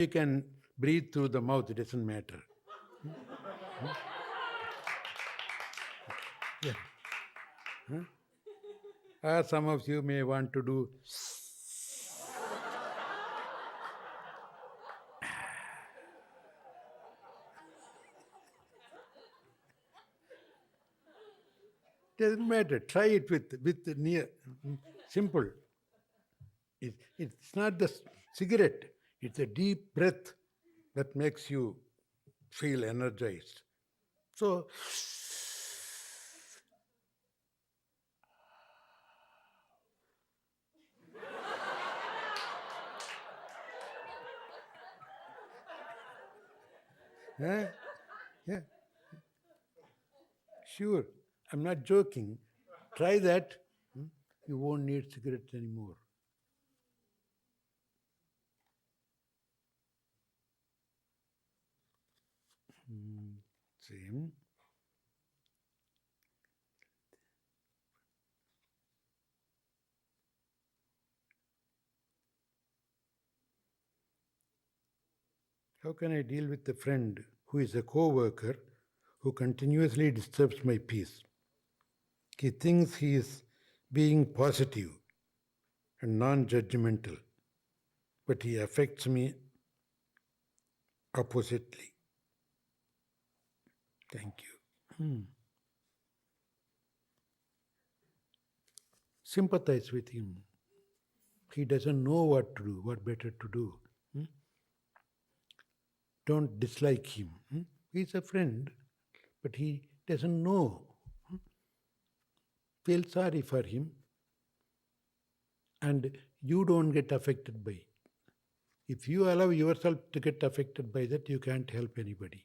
You can breathe through the mouth, it doesn't matter. Yeah. Or some of you may want to do. Doesn't matter. Try it with near simple. It's not the cigarette. It's a deep breath that makes you feel energized. So, yeah, yeah, sure. I'm not joking. Try that. You won't need cigarettes anymore. Same. How can I deal with a friend who is a co-worker who continuously disturbs my peace? He thinks he is being positive and non-judgmental, but he affects me oppositely. Thank you. Sympathize with him. He doesn't know what to do, what better to do. Don't dislike him. He's a friend, but he doesn't know. Feel sorry for him, and you don't get affected by it. If you allow yourself to get affected by that, you can't help anybody.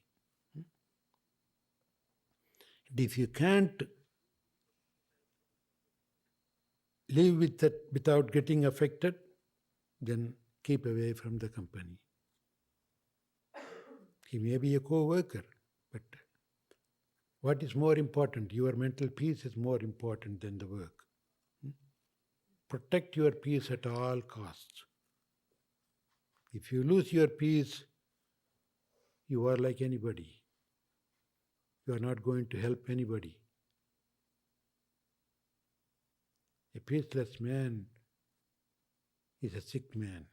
And if you can't live with that without getting affected, then keep away from the company. He may be a co-worker, but what is more important? Your mental peace is more important than the work. Protect your peace at all costs. If you lose your peace, you are like anybody. You are not going to help anybody. A peaceless man is a sick man.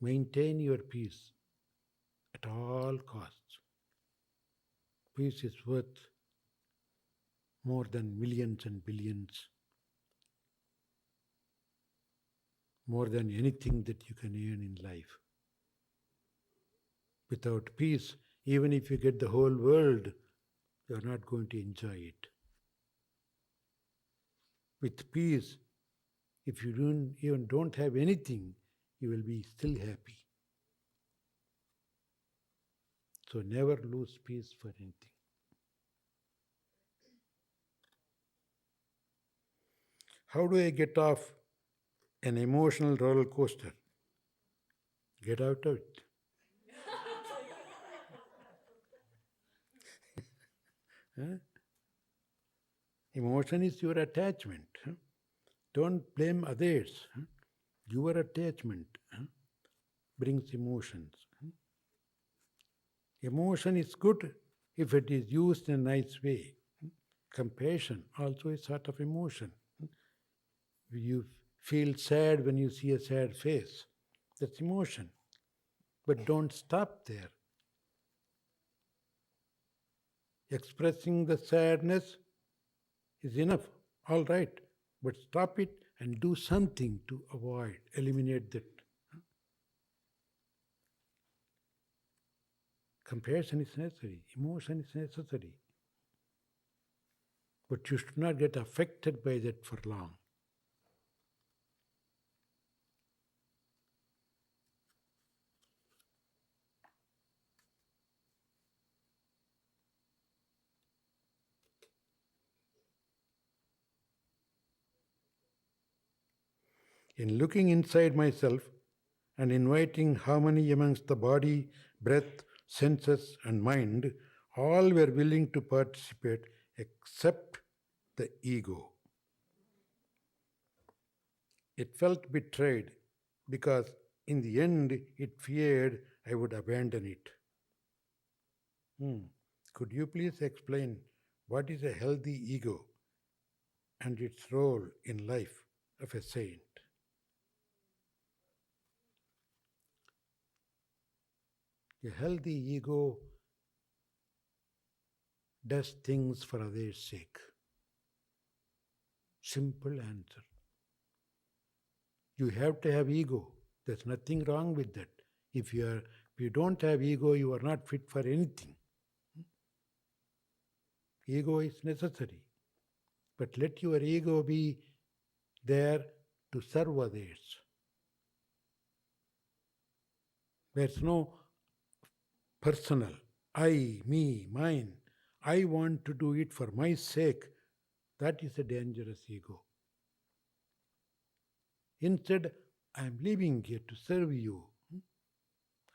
Maintain your peace at all costs. Peace is worth more than millions and billions, more than anything that you can earn in life. Without peace, even if you get the whole world, you are not going to enjoy it. With peace, if you even don't have anything, you will be still happy. So never lose peace for anything. How do I get off an emotional roller coaster? Get out of it. Huh? Emotion is your attachment. Don't blame others. Your attachment brings emotions. Emotion is good if it is used in a nice way. Compassion also is sort of emotion. You feel sad when you see a sad face. That's emotion. But don't stop there. Expressing the sadness is enough, all right. But stop it and do something to eliminate that. Compassion is necessary, emotion is necessary. But you should not get affected by that for long. In looking inside myself and inviting harmony amongst the body, breath, senses, and mind, all were willing to participate except the ego. It felt betrayed because in the end, it feared I would abandon it. Could you please explain what is a healthy ego and its role in life of a saint? A healthy ego does things for others' sake. Simple answer. You have to have ego. There's nothing wrong with that. If you don't have ego, you are not fit for anything. Ego is necessary. But let your ego be there to serve others. There's no personal, I, me, mine. I want to do it for my sake. That is a dangerous ego. Instead, I am living here to serve you.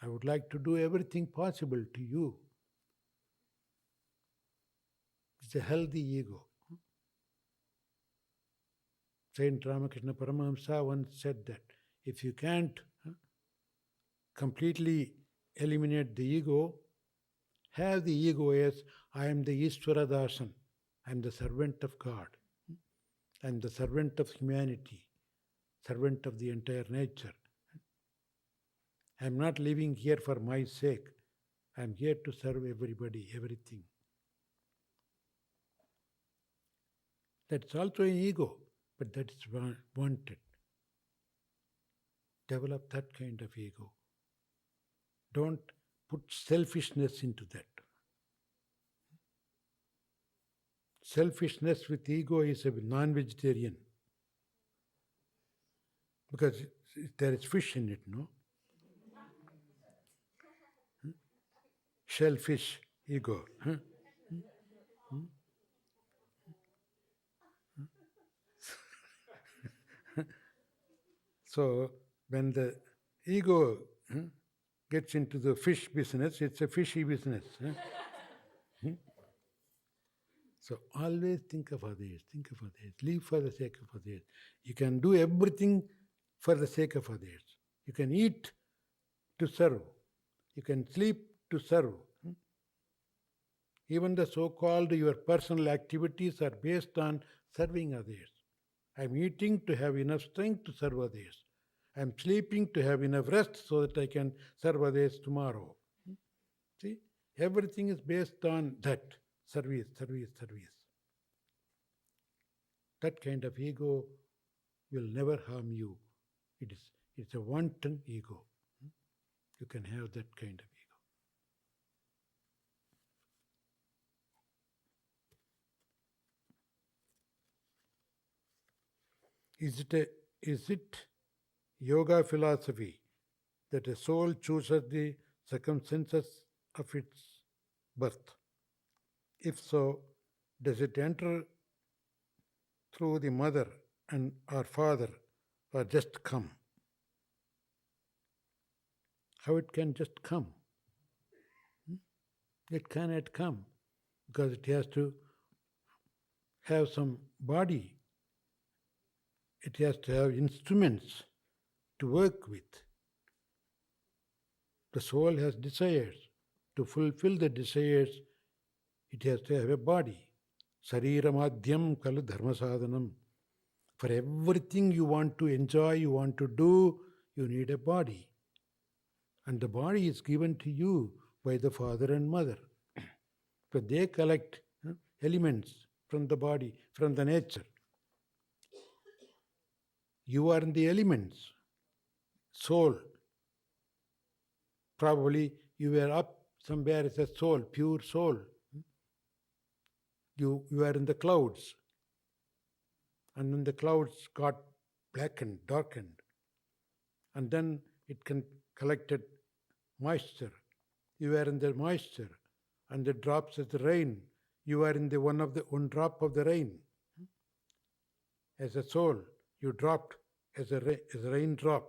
I would like to do everything possible to you. It's a healthy ego. Saint Ramakrishna Paramahamsa once said that if you can't completely eliminate the ego, have the ego as I am the Ishvara Dasan, I am the servant of God, I am the servant of humanity, servant of the entire nature. I am not living here for my sake. I am here to serve everybody, everything. That's also an ego, but that is wanted. Develop that kind of ego. Don't put selfishness into that. Selfishness with ego is a non-vegetarian. Because there is fish in it, no? Shellfish, ego. So when the ego gets into the fish business, it's a fishy business. So always think of others, live for the sake of others. You can do everything for the sake of others. You can eat to serve. You can sleep to serve. Even the so-called your personal activities are based on serving others. I'm eating to have enough strength to serve others. I'm sleeping to have enough rest so that I can serve others tomorrow. See, everything is based on that. Service. That kind of ego will never harm you. It's a wanton ego. You can have that kind of ego. Is it yoga philosophy that a soul chooses the circumstances of its birth? If so, does it enter through the mother and or father, or just come? How it can just come? It cannot come because it has to have some body. It has to have instruments to work with. The soul has desires. To fulfill the desires, it has to have a body. Sariramadhyam kalu dharma sadhanam. For everything you want to enjoy, you want to do, you need a body. And the body is given to you by the father and mother. But they collect elements from the body, from the nature. You are in the elements. Soul. Probably you were up somewhere as a soul, pure soul. You are in the clouds. And then the clouds got blackened, darkened. And then it collected moisture. You are in the moisture. And the drops of the rain. You are in the one drop of the rain. As a soul, you dropped as a raindrop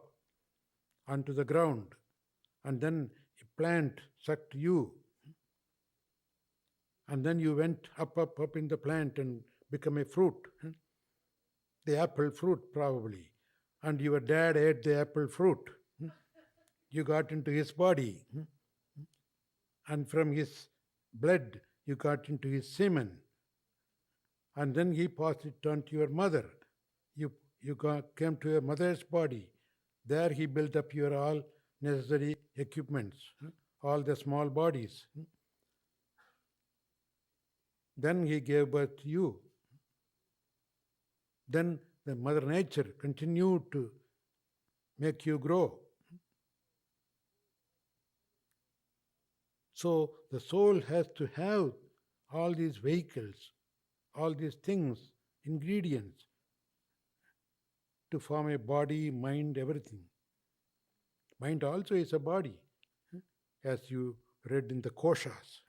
onto the ground. And then a plant sucked you. And then you went up in the plant and become a fruit. The apple fruit, probably. And your dad ate the apple fruit. you got into his body. And from his blood, you got into his semen. And then he passed it on to your mother. Came to your mother's body. There he built up your all necessary equipments, all the small bodies. Then he gave birth to you. Then the Mother Nature continued to make you grow. So the soul has to have all these vehicles, all these things, ingredients, to form a body, mind, everything. Mind also is a body, as you read in the koshas.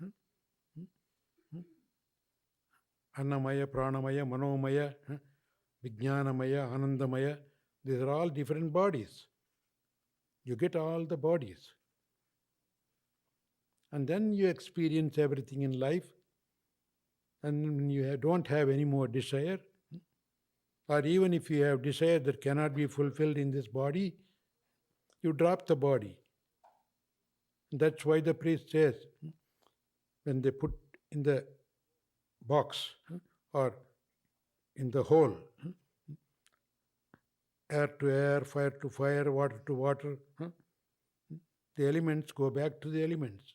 Annamaya, Pranamaya, Manomaya, Vijnanamaya, Anandamaya. These are all different bodies. You get all the bodies. And then you experience everything in life. And when you don't have any more desire, or even if you have desire that cannot be fulfilled in this body, you drop the body. That's why the priest says, when they put in the box or in the hole, air to air, fire to fire, water to water, the elements go back to the elements.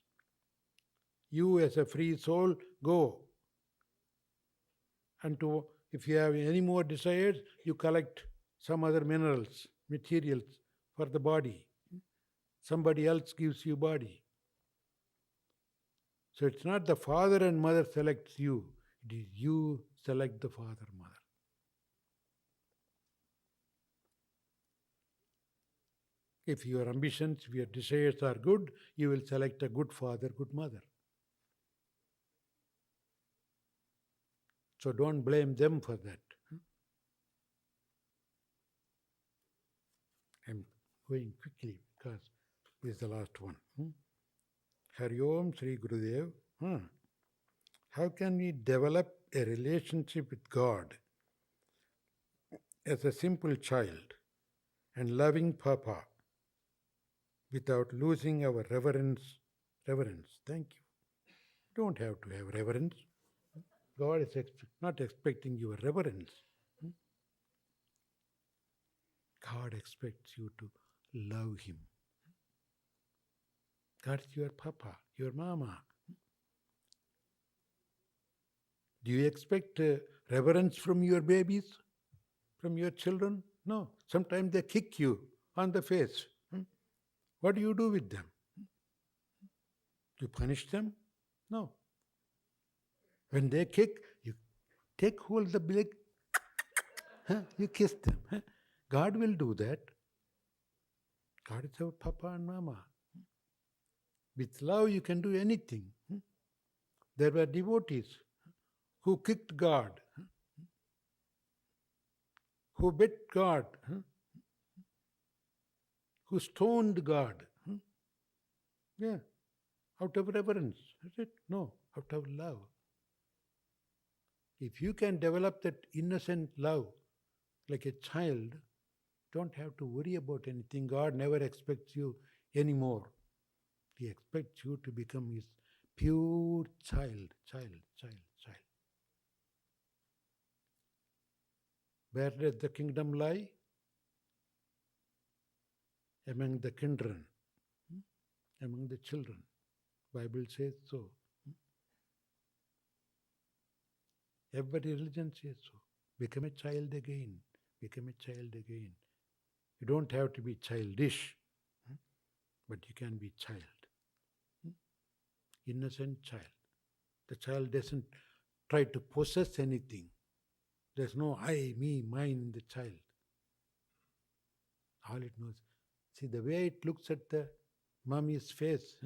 You as a free soul go. And if you have any more desires, you collect some other minerals, materials for the body. Somebody else gives you body. So it's not the father and mother selects you. It is you select the father, mother. If your ambitions, if your desires are good, you will select a good father, good mother. So don't blame them for that. I'm going quickly because this is the last one. Hari Om Sri Gurudev. How can we develop a relationship with God as a simple child and loving Papa without losing our reverence? Thank you. Don't have to have reverence. God is not expecting your reverence. God expects you to love Him. God's your Papa, your Mama. Do you expect reverence from your babies, from your children? No. Sometimes they kick you on the face. What do you do with them? You punish them? No. When they kick, you take hold of the leg, you kiss them. God will do that. God is our Papa and Mama. With love, you can do anything. There were devotees who kicked God, who bit God, who stoned God. Yeah, out of reverence. Is it? No, out of love. If you can develop that innocent love like a child, don't have to worry about anything. God never expects you anymore. He expects you to become His pure child. Where does the kingdom lie? Among the kindred, among the children. Bible says so. Every religion says so. Become a child again. Become a child again. You don't have to be childish, but you can be child. Innocent child. The child doesn't try to possess anything. There's no I, me, mine in the child. All it knows. See the way it looks at the mommy's face.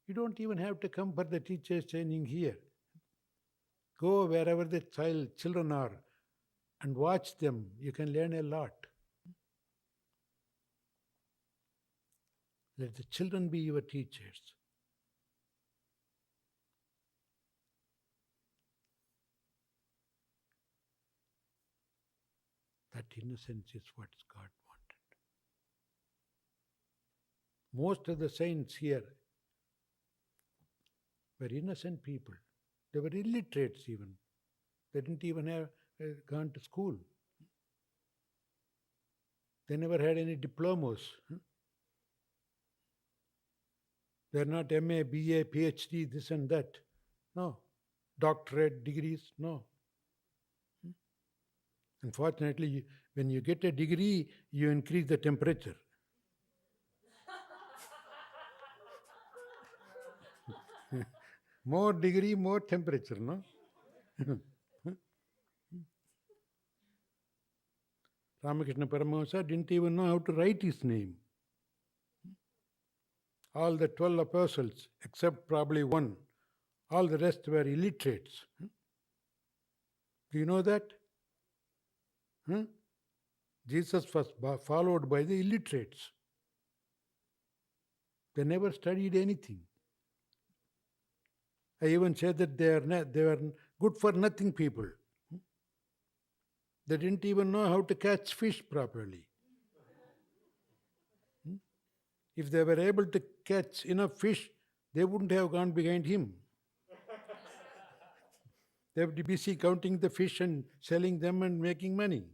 You don't even have to come for the teacher's training here. Go wherever the children are and watch them. You can learn a lot. Let the children be your teachers. That innocence is what God wanted. Most of the saints here were innocent people. They were illiterates even. They didn't even have gone to school. They never had any diplomas. They're not MA, BA, PhD, this and that. No. Doctorate degrees, no. Unfortunately, when you get a degree, you increase the temperature. More degree, more temperature, no? Ramakrishna Paramahamsa didn't even know how to write his name. All the 12 apostles, except probably one, all the rest were illiterates. Do you know that? Jesus was followed by the illiterates. They never studied anything. I even said that they were good for nothing people. They didn't even know how to catch fish properly. If they were able to catch enough fish, they wouldn't have gone behind him. They would be busy counting the fish and selling them and making money.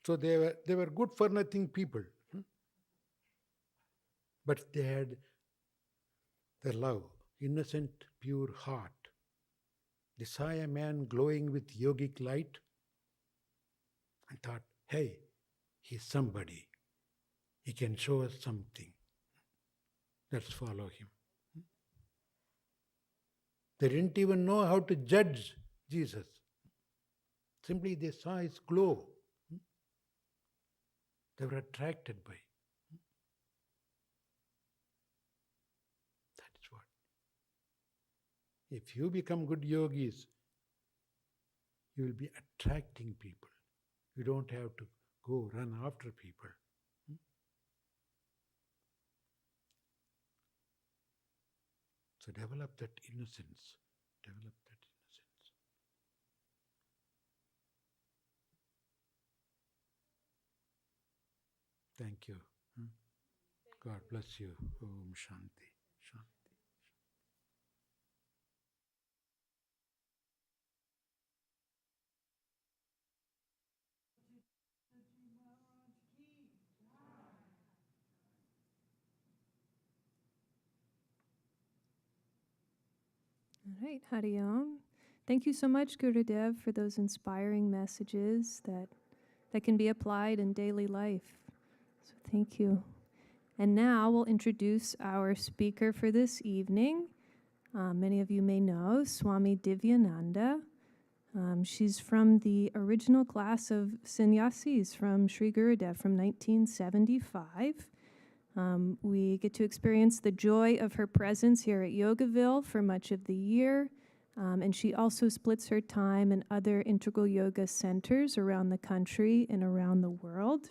So they were good for nothing people. But they had the love, innocent, pure heart. They saw a man glowing with yogic light and thought, hey, he's somebody. He can show us something. Let's follow him. They didn't even know how to judge Jesus. Simply they saw his glow. They were attracted by. That is what. If you become good yogis, you will be attracting people. You don't have to go run after people. So develop that innocence. Develop that innocence. Thank you. God bless you. Om Shanti. Shanti. All right, Hari Om. Thank you so much, Gurudev, for those inspiring messages that can be applied in daily life. So thank you. And now we'll introduce our speaker for this evening. Many of you may know Swami Divyananda. She's from the original class of sannyasis from Sri Gurudev from 1975. We get to experience the joy of her presence here at Yogaville for much of the year. And she also splits her time in other integral yoga centers around the country and around the world.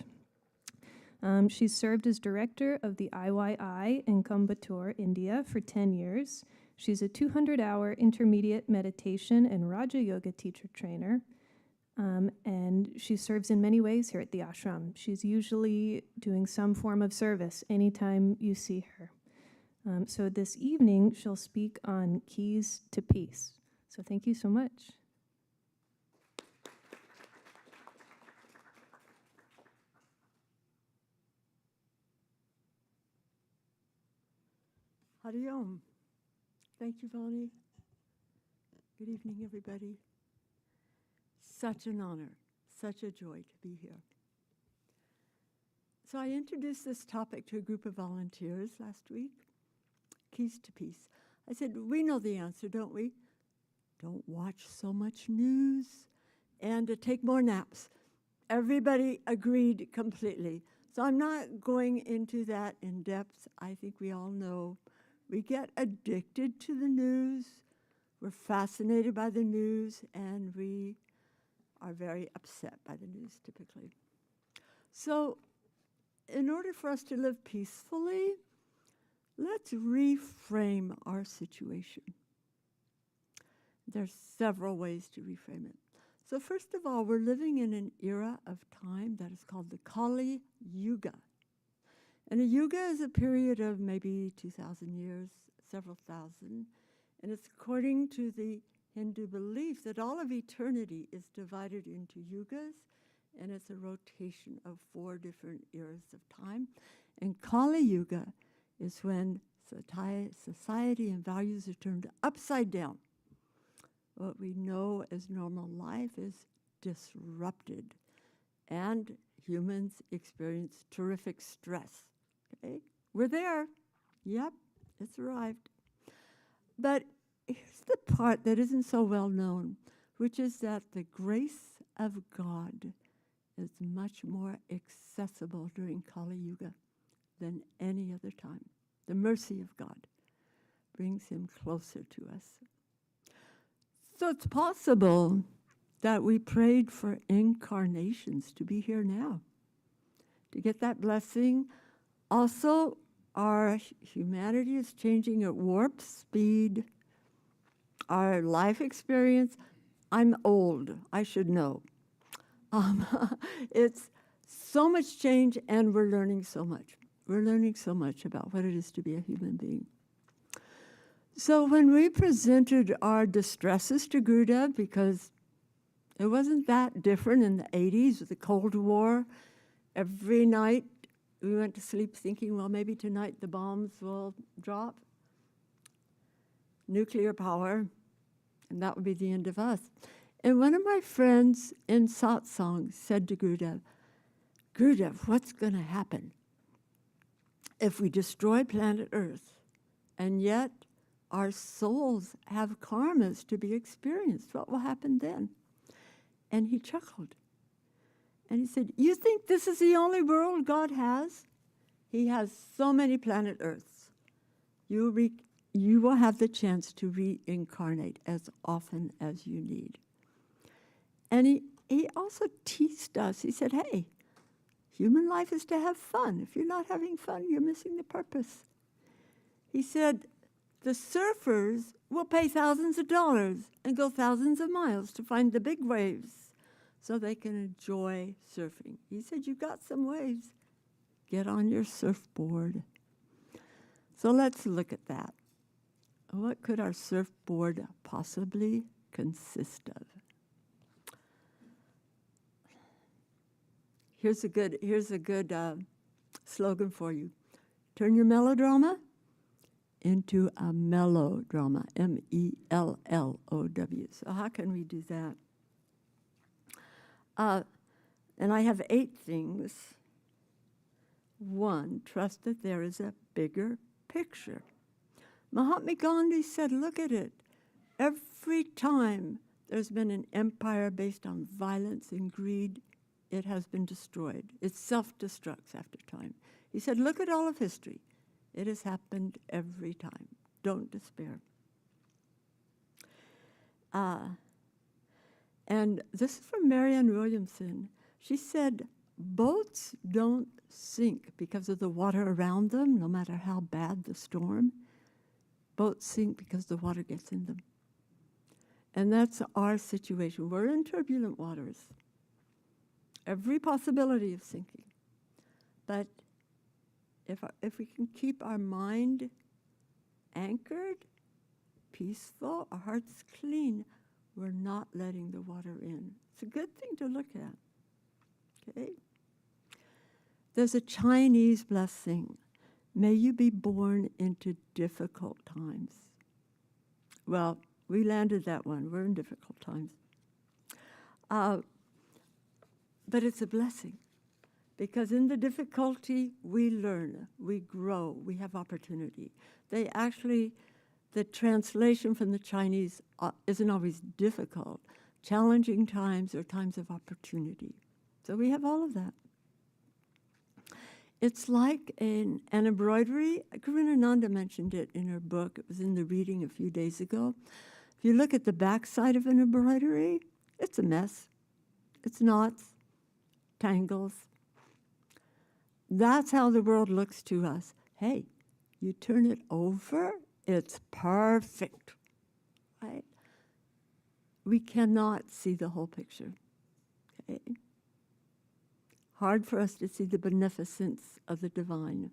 She's served as director of the IYI in Coimbatore, India for 10 years. She's a 200-hour intermediate meditation and Raja Yoga teacher trainer. And she serves in many ways here at the ashram. She's usually doing some form of service anytime you see her. So this evening, she'll speak on keys to peace. So thank you so much. Hari Om. Thank you, Vani. Good evening, everybody. Such an honor, such a joy to be here. So I introduced this topic to a group of volunteers last week, keys to peace. I said, we know the answer, don't we? Don't watch so much news and take more naps. Everybody agreed completely. So I'm not going into that in depth. I think we all know we get addicted to the news. We're fascinated by the news, and we are very upset by the news typically. So in order for us to live peacefully, let's reframe our situation. There's several ways to reframe it. So first of all, we're living in an era of time that is called the Kali Yuga. And a yuga is a period of maybe 2,000 years, several thousand. And it's according to the Hindu belief that all of eternity is divided into yugas, and it's a rotation of 4 different eras of time. And Kali Yuga is when society and values are turned upside down. What we know as normal life is disrupted, and humans experience terrific stress. Okay? We're there. Yep, it's arrived. But here's the part that isn't so well known, which is that the grace of God is much more accessible during Kali Yuga than any other time. The mercy of God brings him closer to us. So it's possible that we prayed for incarnations to be here now, to get that blessing. Also, our humanity is changing at warp speed. Our life experience, I'm old, I should know. It's so much change, and we're learning so much. We're learning so much about what it is to be a human being. So when we presented our distresses to Gurudev, because it wasn't that different in the 80s with the Cold War, every night we went to sleep thinking, well, maybe tonight the bombs will drop. Nuclear power, and that would be the end of us. And one of my friends in Satsang said to Gurudev, Gurudev, what's going to happen if we destroy planet Earth, and yet our souls have karmas to be experienced? What will happen then? And he chuckled. And he said, you think this is the only world God has? He has so many planet Earths. You will have the chance to reincarnate as often as you need. And he also teased us. He said, hey, human life is to have fun. If you're not having fun, you're missing the purpose. He said, the surfers will pay thousands of dollars and go thousands of miles to find the big waves so they can enjoy surfing. He said, you've got some waves. Get on your surfboard. So let's look at that. What could our surfboard possibly consist of? Here's a good slogan for you. Turn your melodrama into a mellodrama, M-E-L-L-O-W. So how can we do that? And I have 8 things. 1, trust that there is a bigger picture. Mahatma Gandhi said, look at it. Every time there's been an empire based on violence and greed, it has been destroyed. It self-destructs after time. He said, look at all of history. It has happened every time. Don't despair. And this is from Marianne Williamson. She said, boats don't sink because of the water around them, no matter how bad the storm. Boats sink because the water gets in them. And that's our situation. We're in turbulent waters. Every possibility of sinking. But if we can keep our mind anchored, peaceful, our hearts clean, we're not letting the water in. It's a good thing to look at. Okay? There's a Chinese blessing. May you be born into difficult times. Well, we landed that one. We're in difficult times. But it's a blessing. Because in the difficulty, we learn, we grow, we have opportunity. The translation from the Chinese isn't always difficult. Challenging times are times of opportunity. So we have all of that. It's like an embroidery. Gurudev mentioned it in her book. It was in the reading a few days ago. If you look at the backside of an embroidery, it's a mess. It's knots, tangles. That's how the world looks to us. Hey, you turn it over, it's perfect, right? we cannot see the whole picture. Okay? Hard for us to see the beneficence of the divine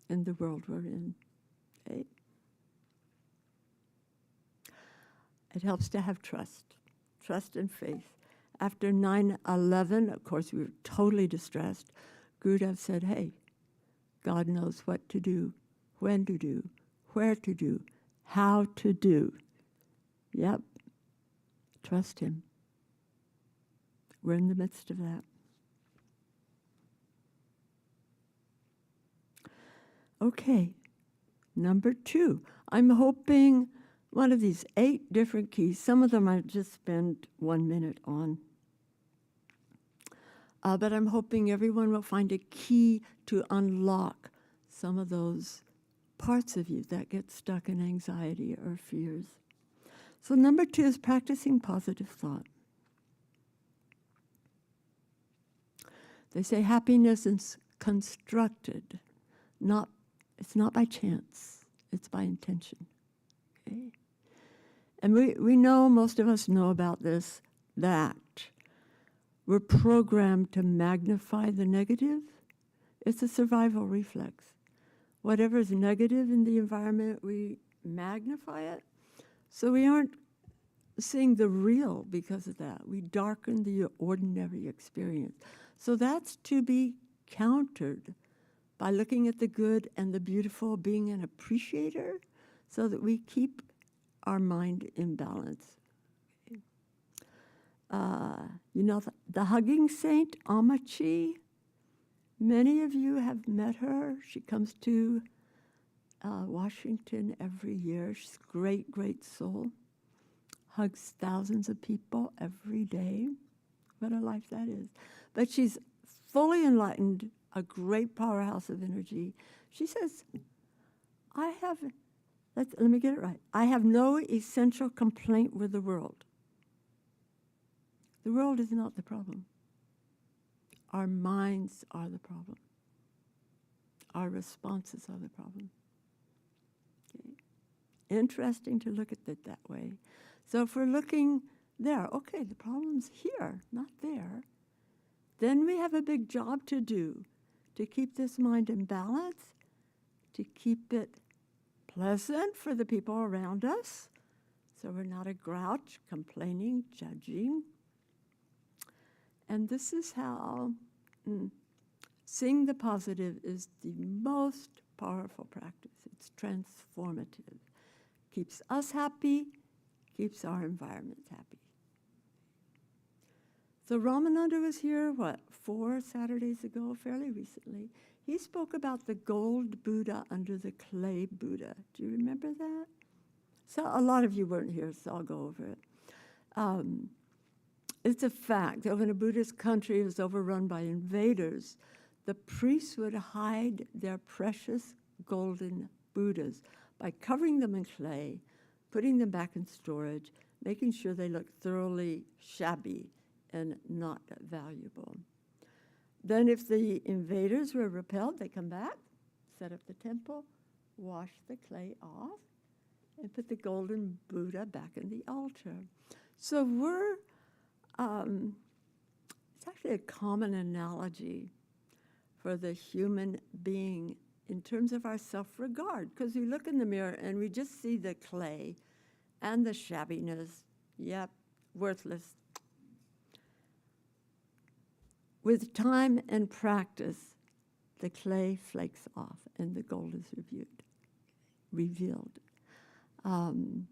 in the world we're in. Okay? It helps to have trust and faith. After 9/11, of course, we were totally distressed. Gurudev said, hey, God knows what to do, when to do, where to do, how to do. Yep. Trust him. We're in the midst of that. Okay. Number 2. I'm hoping one of these 8 different keys, some of them I just spend 1 minute on. But I'm hoping everyone will find a key to unlock some of those parts of you that get stuck in anxiety or fears. So number 2 is practicing positive thought. They say happiness is constructed. It's not by chance. It's by intention. Okay? And we know, most of us know about this, that we're programmed to magnify the negative. It's a survival reflex. Whatever is negative in the environment, we magnify it. So we aren't seeing the real because of that. We darken the ordinary experience. So that's to be countered by looking at the good and the beautiful, being an appreciator, so that we keep our mind in balance. You know, the hugging saint, Amachi, many of you have met her. She comes to Washington every year. She's a great, great soul. Hugs thousands of people every day. What a life that is. But she's fully enlightened, a great powerhouse of energy. She says, let me get it right. I have no essential complaint with the world. The world is not the problem. Our minds are the problem. Our responses are the problem. Okay. Interesting to look at it that way. So if we're looking there, okay, the problem's here, not there, then we have a big job to do to keep this mind in balance, to keep it pleasant for the people around us, so we're not a grouch, complaining, judging. And this is how seeing the positive is the most powerful practice. It's transformative. Keeps us happy, keeps our environment happy. So Ramananda was here, 4 Saturdays ago, fairly recently. He spoke about the gold Buddha under the clay Buddha. Do you remember that? So a lot of you weren't here, so I'll go over it. It's a fact that when a Buddhist country was overrun by invaders, the priests would hide their precious golden Buddhas by covering them in clay, putting them back in storage, making sure they look thoroughly shabby and not valuable. Then if the invaders were repelled, they come back, set up the temple, wash the clay off, and put the golden Buddha back in the altar. So it's actually a common analogy for the human being in terms of our self-regard, because we look in the mirror and we just see the clay and the shabbiness. Yep, worthless. With time and practice, the clay flakes off and the gold is revealed. And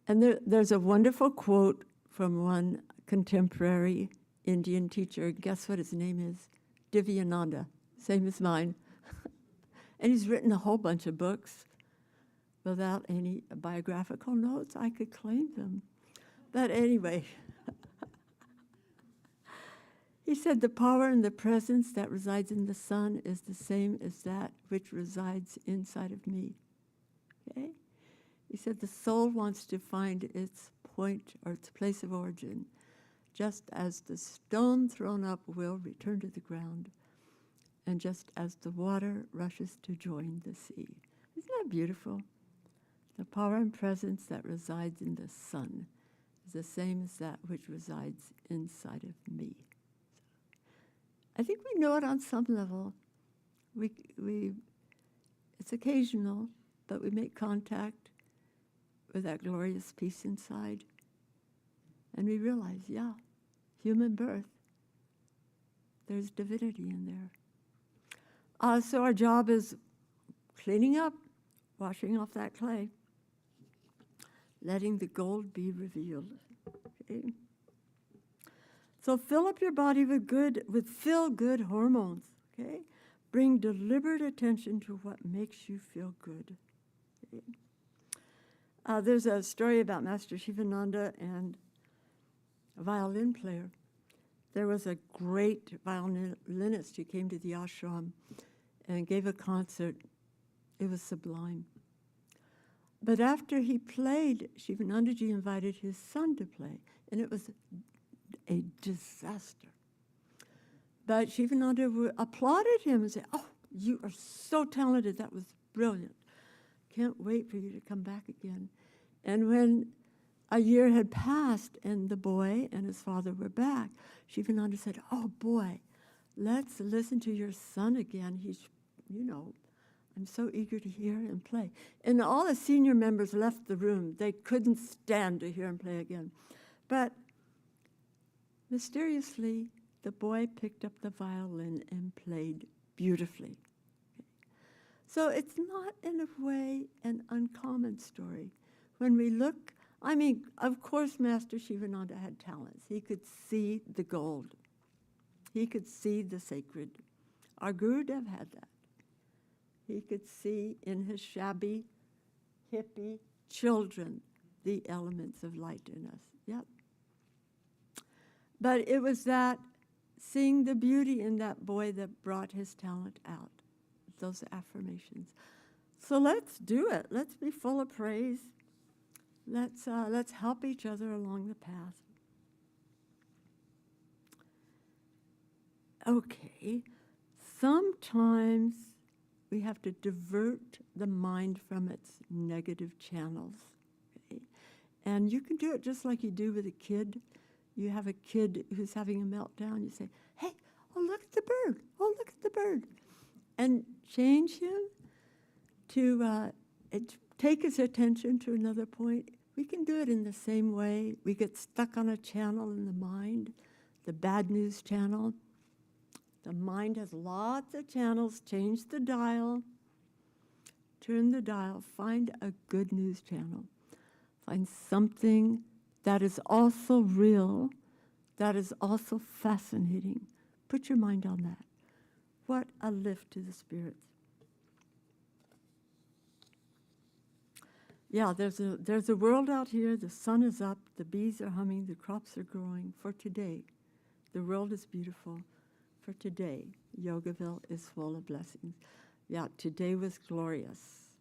there's a wonderful quote from one contemporary Indian teacher. Guess what his name is? Divyananda, same as mine. And he's written a whole bunch of books without any biographical notes. I could claim them. But anyway, he said, the power and the presence that resides in the sun is the same as that which resides inside of me. Okay? He said the soul wants to find its point or its place of origin, just as the stone thrown up will return to the ground, and just as the water rushes to join the sea. Isn't that beautiful? The power and presence that resides in the sun is the same as that which resides inside of me. I think we know it on some level. It's occasional, but we make contact with that glorious peace inside. And we realize, yeah, human birth, there's divinity in there. So our job is cleaning up, washing off that clay, letting the gold be revealed. Okay? So fill up your body with feel-good hormones. Okay? Bring deliberate attention to what makes you feel good. Okay? There's a story about Master Shivananda and a violin player. There was a great violinist who came to the ashram and gave a concert. It was sublime. But after he played, Shivanandaji invited his son to play, and it was a disaster. But Shivananda applauded him and said, "Oh, you are so talented. That was brilliant. Can't wait for you to come back again." And when a year had passed and the boy and his father were back, Shivananda said, "Oh, boy, let's listen to your son again. He's, I'm so eager to hear him play." And all the senior members left the room. They couldn't stand to hear him play again. But mysteriously, the boy picked up the violin and played beautifully. So it's not, in a way, an uncommon story. When we look, of course, Master Shivananda had talents. He could see the gold. He could see the sacred. Our Gurudev had that. He could see in his shabby, hippie children the elements of light in us. Yep. But it was that seeing the beauty in that boy that brought his talent out, those affirmations. So let's do it. Let's be full of praise. Let's help each other along the path. Okay, sometimes we have to divert the mind from its negative channels. Okay? And you can do it just like you do with a kid. You have a kid who's having a meltdown. You say, "Hey, oh, look at the bird. Oh, look at the bird." And change him to take his attention to another point. We can do it in the same way. We get stuck on a channel in the mind, the bad news channel. The mind has lots of channels. Change the dial. Turn the dial. Find a good news channel. Find something that is also real, that is also fascinating. Put your mind on that. What a lift to the spirits. Yeah, there's a world out here. The sun is up. The bees are humming. The crops are growing. For today, the world is beautiful. For today, Yogaville is full of blessings. Yeah, today was glorious.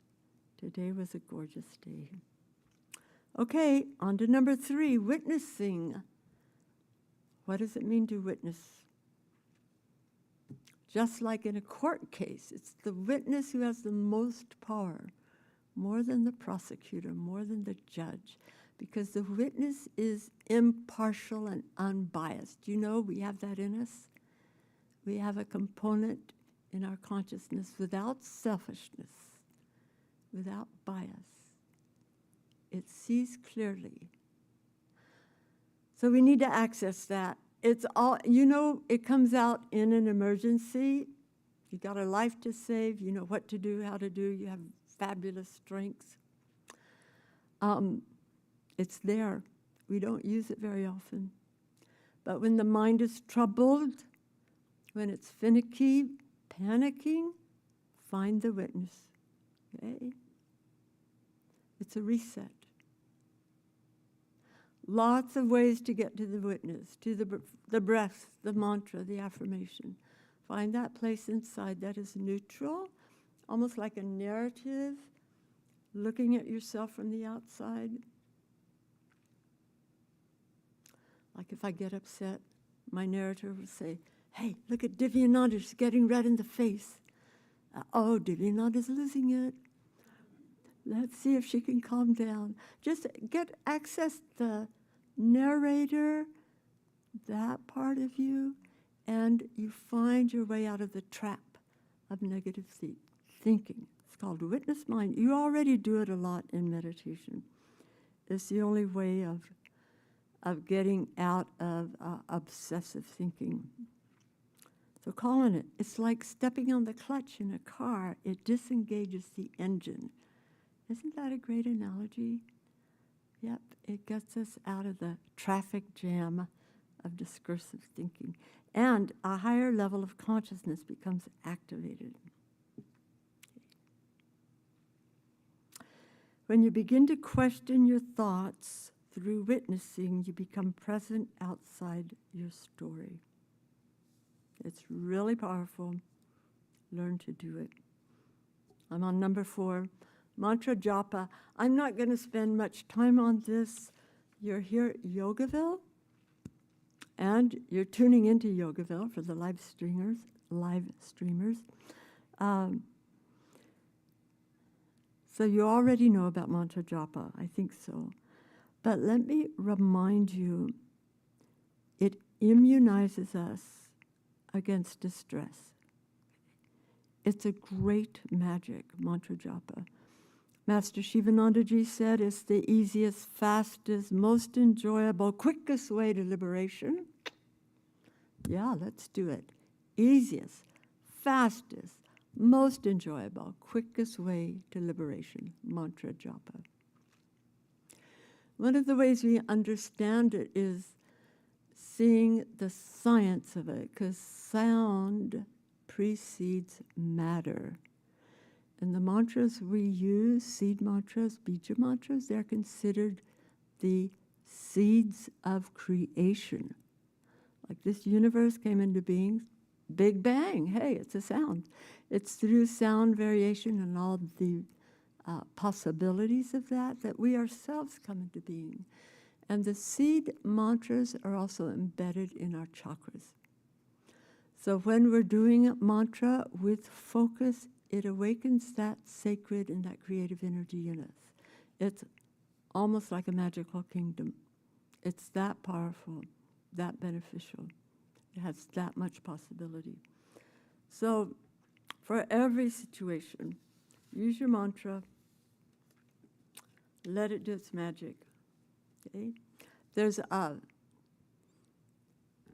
Today was a gorgeous day. Okay, on to number 3, witnessing. What does it mean to witness? Just like in a court case, it's the witness who has the most power, more than the prosecutor, more than the judge, because the witness is impartial and unbiased. You know, we have that in us. We have a component in our consciousness without selfishness, without bias. It sees clearly. So we need to access that. It's all, it comes out in an emergency. You got a life to save, you know what to do, how to do, you have fabulous strengths. It's there. We don't use it very often. But when the mind is troubled, when it's finicky, panicking, find the witness. Okay? It's a reset. Lots of ways to get to the witness, to the breath, the mantra, the affirmation. Find that place inside that is neutral, almost like a narrative, looking at yourself from the outside. Like if I get upset, my narrator will say, "Hey, look at Divyananda, she's getting red in the face. Oh, Divyananda's losing it. Let's see if she can calm down." Just access the narrator, that part of you, and you find your way out of the trap of negative thinking. It's called witness mind. You already do it a lot in meditation. It's the only way of getting out of obsessive thinking. So call on it. It's like stepping on the clutch in a car. It disengages the engine. Isn't that a great analogy? Yep, it gets us out of the traffic jam of discursive thinking. And a higher level of consciousness becomes activated. When you begin to question your thoughts through witnessing, you become present outside your story. It's really powerful. Learn to do it. I'm on number 4, mantra japa. I'm not going to spend much time on this. You're here at Yogaville, and you're tuning into Yogaville for the live streamers. So you already know about mantra japa, I think so. But let me remind you, it immunizes us against distress. It's a great magic, mantra japa. Master Shivanandaji said it's the easiest, fastest, most enjoyable, quickest way to liberation. Yeah, let's do it. Easiest, fastest, most enjoyable, quickest way to liberation, mantra japa. One of the ways we understand it is seeing the science of it, because sound precedes matter. And the mantras we use, seed mantras, bija mantras, they're considered the seeds of creation. Like this universe came into being, Big Bang, hey, it's a sound. It's through sound variation and all the possibilities of that we ourselves come into being. And the seed mantras are also embedded in our chakras. So when we're doing a mantra with focus, it awakens that sacred and that creative energy in us. It's almost like a magical kingdom. It's that powerful, that beneficial. It has that much possibility. So for every situation, use your mantra, let it do its magic. Okay? There's a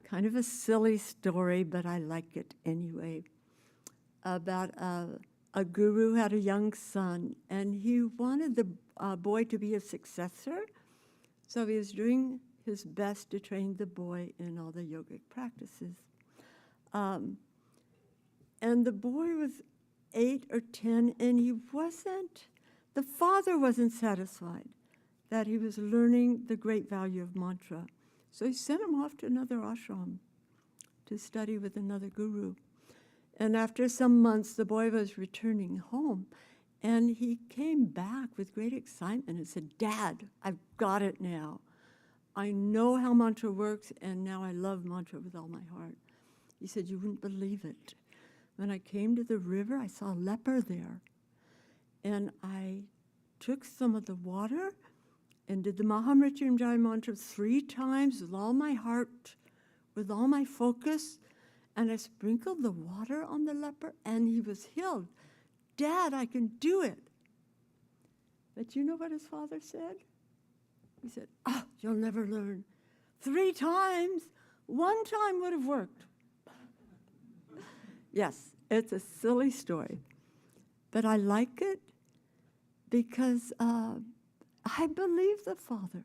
kind of a silly story, but I like it anyway, about a guru had a young son, and he wanted the boy to be a successor, so he was doing his best to train the boy in all the yogic practices. And the boy was 8 or 10, and the father wasn't satisfied that he was learning the great value of mantra. So he sent him off to another ashram to study with another guru. And after some months, the boy was returning home, and he came back with great excitement and said, "Dad, I've got it now. I know how mantra works, and now I love mantra with all my heart." He said, "You wouldn't believe it. When I came to the river, I saw a leper there, and I took some of the water and did the Mahamrityunjaya mantra 3 times with all my heart, with all my focus, and I sprinkled the water on the leper, and he was healed. Dad, I can do it." But you know what his father said? He said, "Oh, you'll never learn. 3 times, 1 time would have worked." Yes, it's a silly story, but I like it because I believe the Father.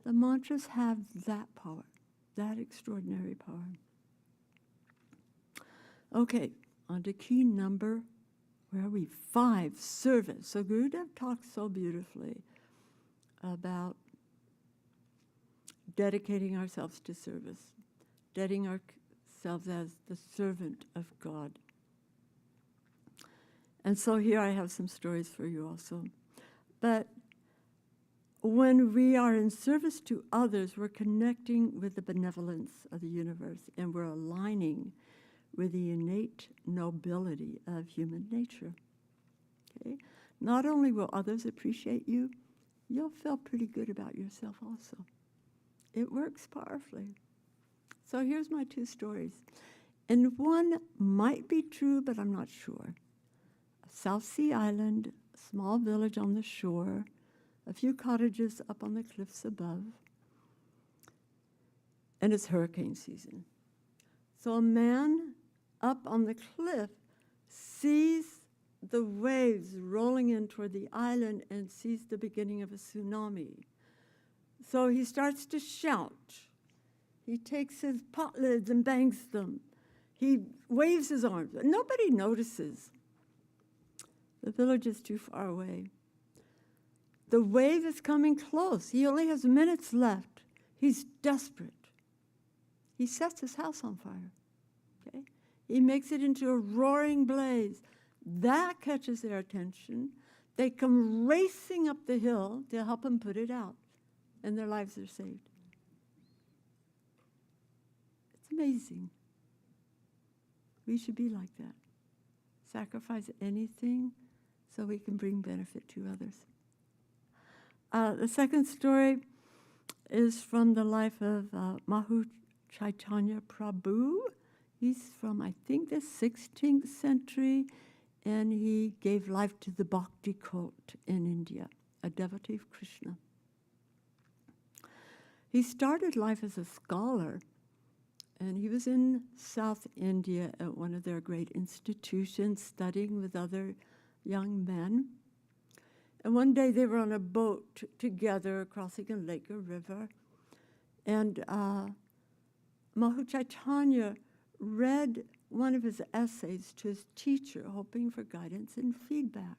The mantras have that power, that extraordinary power. Okay, on to key number, where are we? 5, service. So Gurudev talks so beautifully about dedicating ourselves to service, dedicating ourselves as the servant of God. And so here I have some stories for you also. But when we are in service to others, we're connecting with the benevolence of the universe, and we're aligning with the innate nobility of human nature. Okay? Not only will others appreciate you, you'll feel pretty good about yourself also. It works powerfully. So here's my two stories. And one might be true, but I'm not sure. South Sea Island, a small village on the shore, a few cottages up on the cliffs above, and it's hurricane season. So a man up on the cliff sees the waves rolling in toward the island and sees the beginning of a tsunami. So he starts to shout. He takes his pot lids and bangs them. He waves his arms, but nobody notices. The village is too far away. The wave is coming close. He only has minutes left. He's desperate. He sets his house on fire. Okay? He makes it into a roaring blaze. That catches their attention. They come racing up the hill to help him put it out, and their lives are saved. It's amazing. We should be like that. Sacrifice anything so we can bring benefit to others. The second story is from the life of Mahu Chaitanya Prabhu. He's from, I think, the 16th century, and he gave life to the Bhakti cult in India, a devotee of Krishna. He started life as a scholar, and he was in South India at one of their great institutions studying with other young men. And one day they were on a boat together crossing a lake or river, and Mahu Chaitanya read one of his essays to his teacher, hoping for guidance and feedback.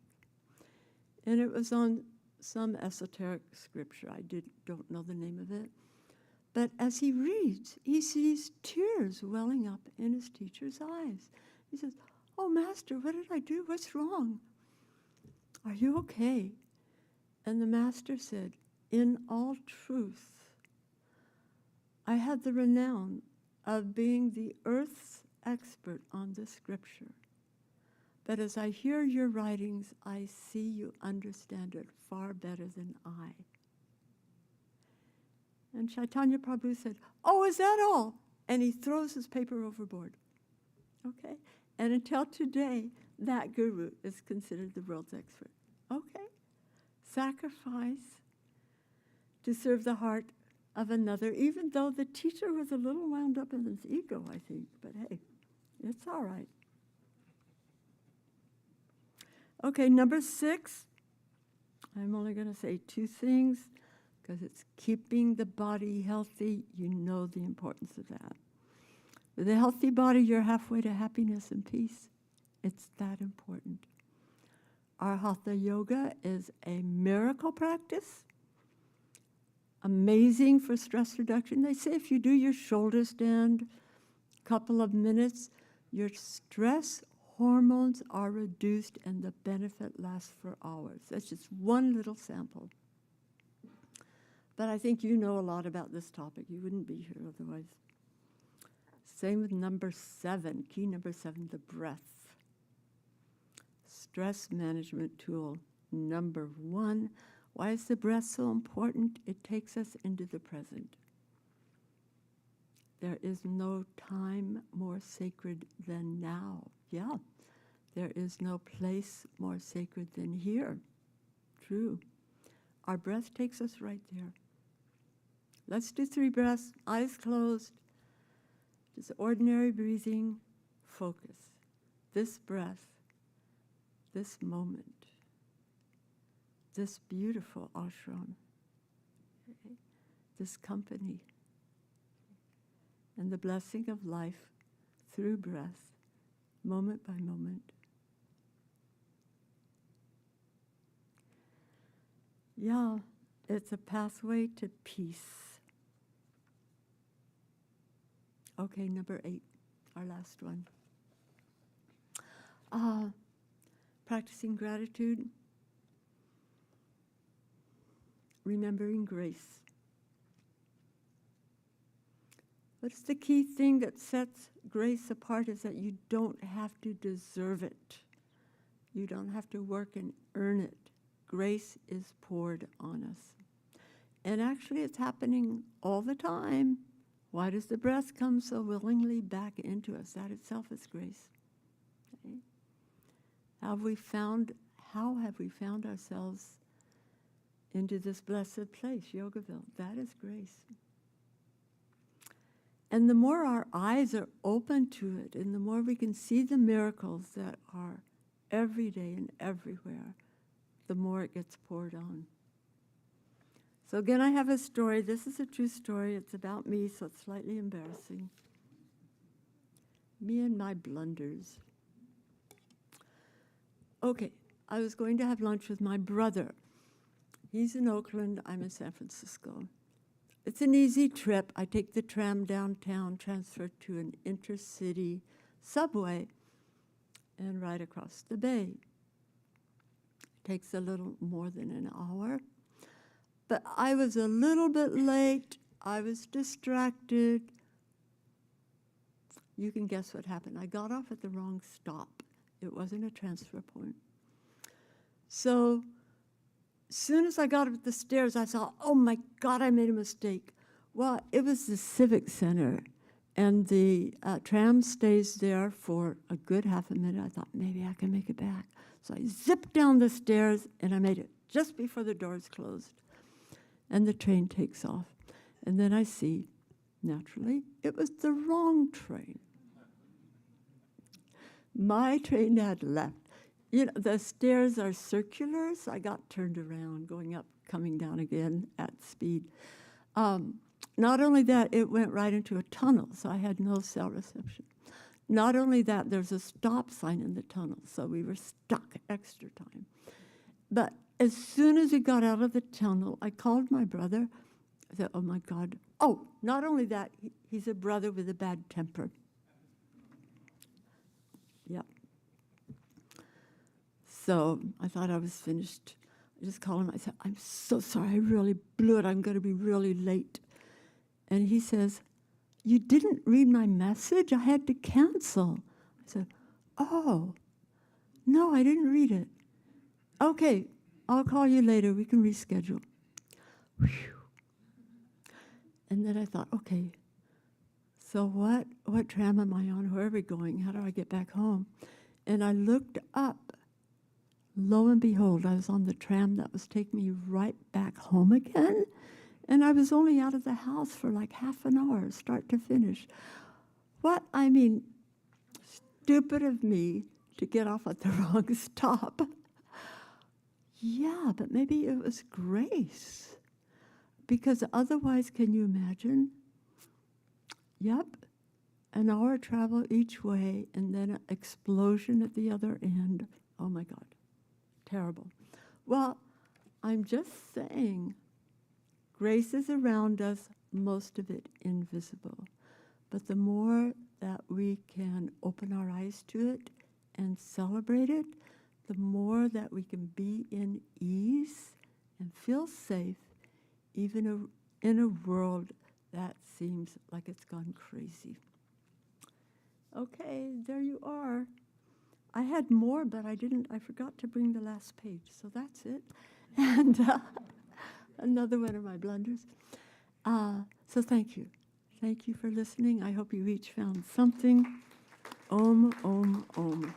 And it was on some esoteric scripture. I don't know the name of it. But as he reads, he sees tears welling up in his teacher's eyes. He says, "Oh, Master, what did I do? What's wrong? Are you okay?" And the Master said, "In all truth, I had the renown of being the earth's expert on this scripture. But as I hear your writings, I see you understand it far better than I." And Chaitanya Prabhu said, "Oh, is that all?" And he throws his paper overboard. Okay? And until today, that guru is considered the world's expert. Okay? Sacrifice to serve the heart of another, even though the teacher was a little wound up in his ego, I think. But hey, it's all right. Okay, number 6. I'm only going to say 2 things because it's keeping the body healthy. You know the importance of that. With a healthy body, you're halfway to happiness and peace. It's that important. Our Hatha Yoga is a miracle practice. Amazing for stress reduction. They say if you do your shoulder stand a couple of minutes, your stress hormones are reduced and the benefit lasts for hours. That's just one little sample. But I think you know a lot about this topic. You wouldn't be here otherwise. Same with number 7, key number 7, the breath. Stress management tool number 1. Why is the breath so important? It takes us into the present. There is no time more sacred than now. Yeah. There is no place more sacred than here. True. Our breath takes us right there. Let's do 3 breaths, eyes closed. Just ordinary breathing, focus. This breath, this moment, this beautiful ashram, okay, this company, and the blessing of life through breath, moment by moment. Yeah, it's a pathway to peace. Okay, number 8, our last one. Practicing gratitude, remembering grace. What's the key thing that sets grace apart is that you don't have to deserve it. You don't have to work and earn it. Grace is poured on us. And actually, it's happening all the time. Why does the breath come so willingly back into us? That itself is grace. Okay? How have we found ourselves into this blessed place, Yogaville? That is grace. And the more our eyes are open to it, and the more we can see the miracles that are every day and everywhere, the more it gets poured on. So again, I have a story. This is a true story. It's about me, so it's slightly embarrassing. Me and my blunders. Okay, I was going to have lunch with my brother. He's in Oakland, I'm in San Francisco. It's an easy trip. I take the tram downtown, transfer to an intercity subway, and ride across the bay. Takes a little more than an hour. But I was a little bit late. I was distracted. You can guess what happened. I got off at the wrong stop. It wasn't a transfer point. So as soon as I got up the stairs, I saw, oh my God, I made a mistake. Well, it was the Civic Center, and the tram stays there for a good half a minute. I thought, maybe I can make it back. So I zipped down the stairs, and I made it just before the doors closed. And the train takes off. And then I see, naturally, it was the wrong train. My train had left. You know, the stairs are circular, so I got turned around, going up, coming down again at speed. Not only that, it went right into a tunnel, so I had no cell reception. Not only that, there's a stop sign in the tunnel, so we were stuck extra time. But as soon as we got out of the tunnel, I called my brother. I said, oh my God. Oh, not only that, he's a brother with a bad temper. Yep. So I thought I was finished. I just called him. I said, I'm so sorry. I really blew it. I'm going to be really late. And he says, you didn't read my message? I had to cancel. I said, oh, no, I didn't read it. Okay, I'll call you later. We can reschedule. Whew. And then I thought, okay, so what tram am I on? Where are we going? How do I get back home? And I looked up. Lo and behold, I was on the tram that was taking me right back home again. And I was only out of the house for like half an hour, start to finish. Stupid of me to get off at the wrong stop. Yeah, but maybe it was grace. Because otherwise, can you imagine? Yep, an hour travel each way and then an explosion at the other end. Oh my God. Terrible. Well, I'm just saying, grace is around us, most of it invisible. But the more that we can open our eyes to it and celebrate it, the more that we can be in ease and feel safe, even in a world that seems like it's gone crazy. Okay, there you are. I had more, but I forgot to bring the last page, so that's it. And another one of my blunders. So thank you. Thank you for listening. I hope you each found something. Om, Om, Om.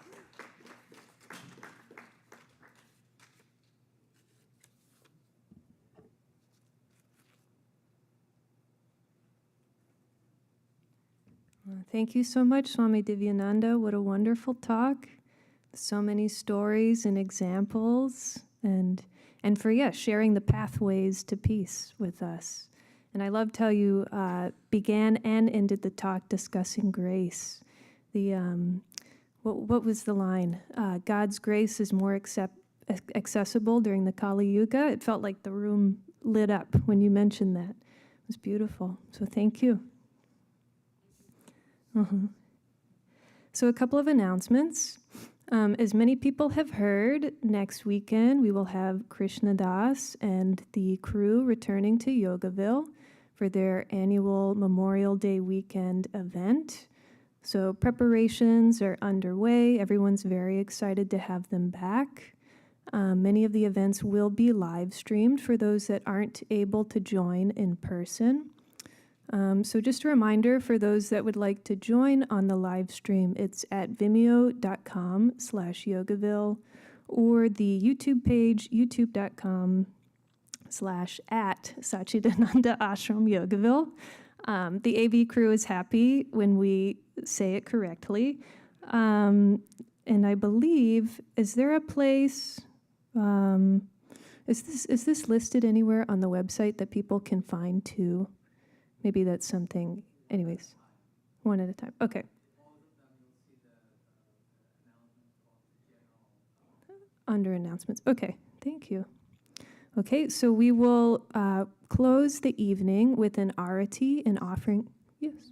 Thank you so much, Swami Divyananda. What a wonderful talk. So many stories and examples, and for sharing the pathways to peace with us. And I loved how you began and ended the talk discussing grace. What was the line? God's grace is more accessible during the Kali Yuga. It felt like the room lit up when you mentioned that. It was beautiful. So thank you. So a couple of announcements. As many people have heard, next weekend we will have Krishna Das and the crew returning to Yogaville for their annual Memorial Day weekend event. So preparations are underway. Everyone's very excited to have them back. Many of the events will be live streamed for those that aren't able to join in person. So just a reminder for those that would like to join on the live stream, it's at vimeo.com/Yogaville or the YouTube page, youtube.com/@Satchidananda Ashram Yogaville. The AV crew is happy when we say it correctly. And I believe, is there a place, is this listed anywhere on the website that people can find too? Maybe that's something, anyways, one at a time. Okay. Under announcements. Okay, thank you. Okay, so we will close the evening with an Arati, an offering. Yes.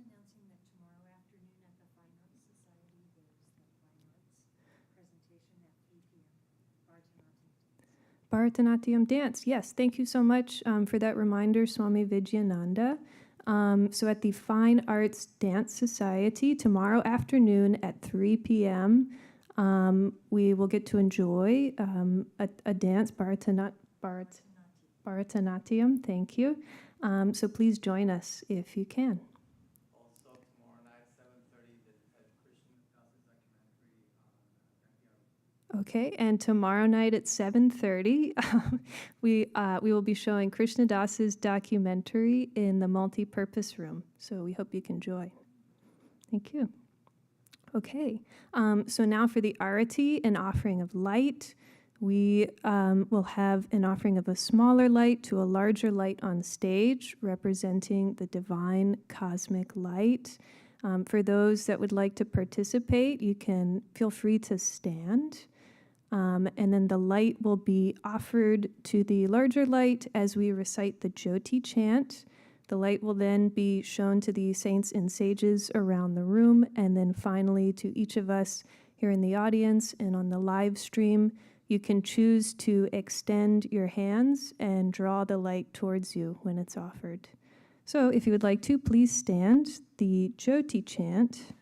Bharatanatyam dance. Yes, thank you so much for that reminder, Swami Vidyananda. So at the Fine Arts Dance Society tomorrow afternoon at 3 p.m., we will get to enjoy a dance, Bharatanatyam, thank you. So please join us if you can. Also tomorrow night, 7:30, the Krishna documentary. Okay, and tomorrow night at 7:30, we will be showing Krishna Das's documentary in the multi-purpose room. So we hope you can join. Thank you. Okay, so now for the Arati, an offering of light. We will have an offering of a smaller light to a larger light on stage, representing the divine cosmic light. For those that would like to participate, you can feel free to stand. And then the light will be offered to the larger light as we recite the Jyoti chant. The light will then be shown to the saints and sages around the room, and then finally to each of us here in the audience and on the live stream. You can choose to extend your hands and draw the light towards you when it's offered. So if you would like to, please stand. The Jyoti chant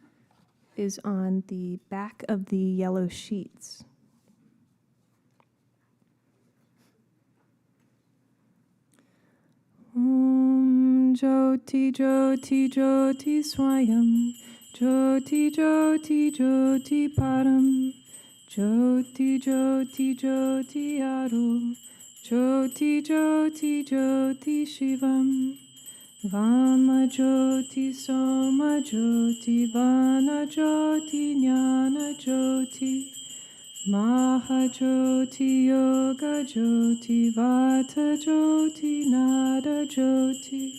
is on the back of the yellow sheets. Om Jyoti Jyoti Jyoti Swayam Jyoti Jyoti Jyoti Param Jyoti Jyoti Jyoti Aru Jyoti Jyoti Jyoti Shivam Vama Jyoti Soma Jyoti Vana Jyoti Jnana Jyoti Maha Jyoti Yoga Jyoti Vata Jyoti Nada Jyoti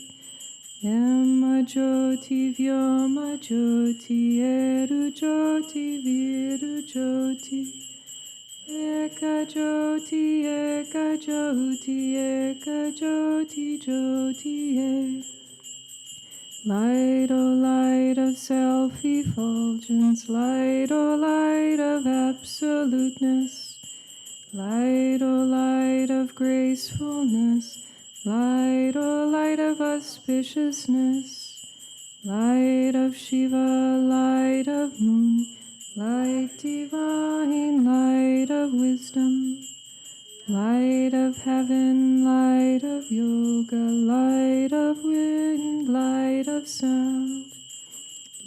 Yama Jyoti Vyoma Jyoti Eru Jyoti Viru Jyoti Eka Jyoti Eka Jyoti Eka Jyoti Jyoti Ek Light, O light of self-effulgence, light, O light of absoluteness, light, O light of gracefulness, light, O light of auspiciousness, light of Shiva, light of moon, light divine, light of wisdom, light of heaven, light of yoga, light of wind, light of sound,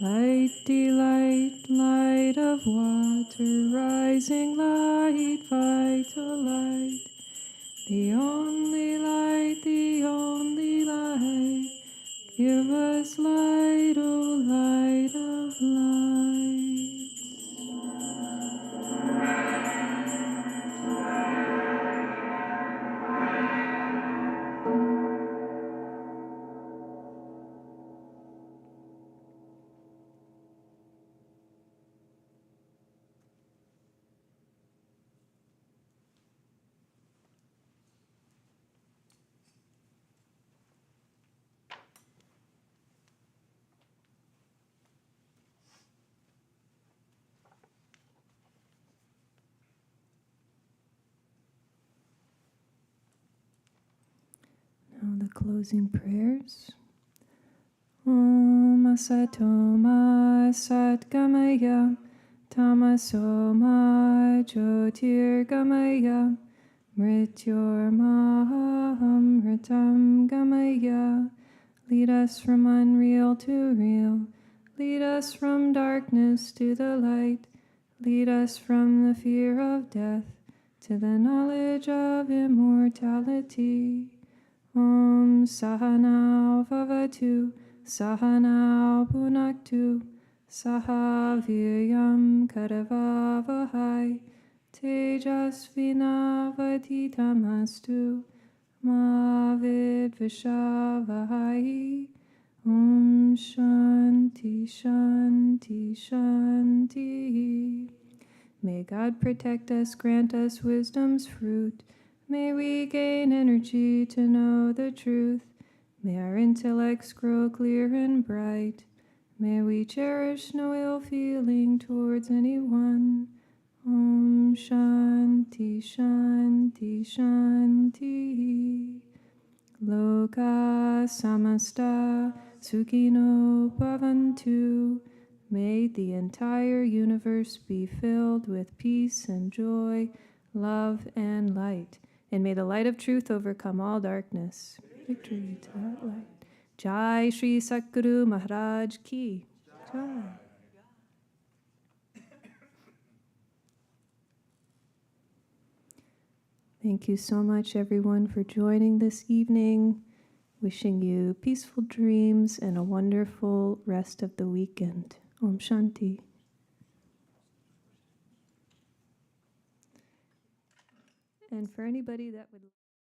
light, delight, light of water, rising light, vital light, the only light, give us light, O light of light. Now the closing prayers. Om Asatoma Satgamaya Tamasoma Jyotirgamaya Mrityormaham Gamaya. Lead us from unreal to real. Lead us from darkness to the light. Lead us from the fear of death to the knowledge of immortality. Om Sahanao Vavatu, Sahanao Punaktu, Sahaviryam Karavavahai, Tejasvinavaditamastu, Ma Vidvishavahai. Om Shanti Shanti Shanti. May God protect us, grant us wisdom's fruit. May we gain energy to know the truth. May our intellects grow clear and bright. May we cherish no ill feeling towards anyone. Om Shanti Shanti Shanti. Loka Samasta Sukhino Bhavantu. May the entire universe be filled with peace and joy, love and light. And may the light of truth overcome all darkness. Victory to that light. Jai Shri Satguru Maharaj Ki. Jai. Thank you so much, everyone, for joining this evening. Wishing you peaceful dreams and a wonderful rest of the weekend. Om Shanti. And for anybody that would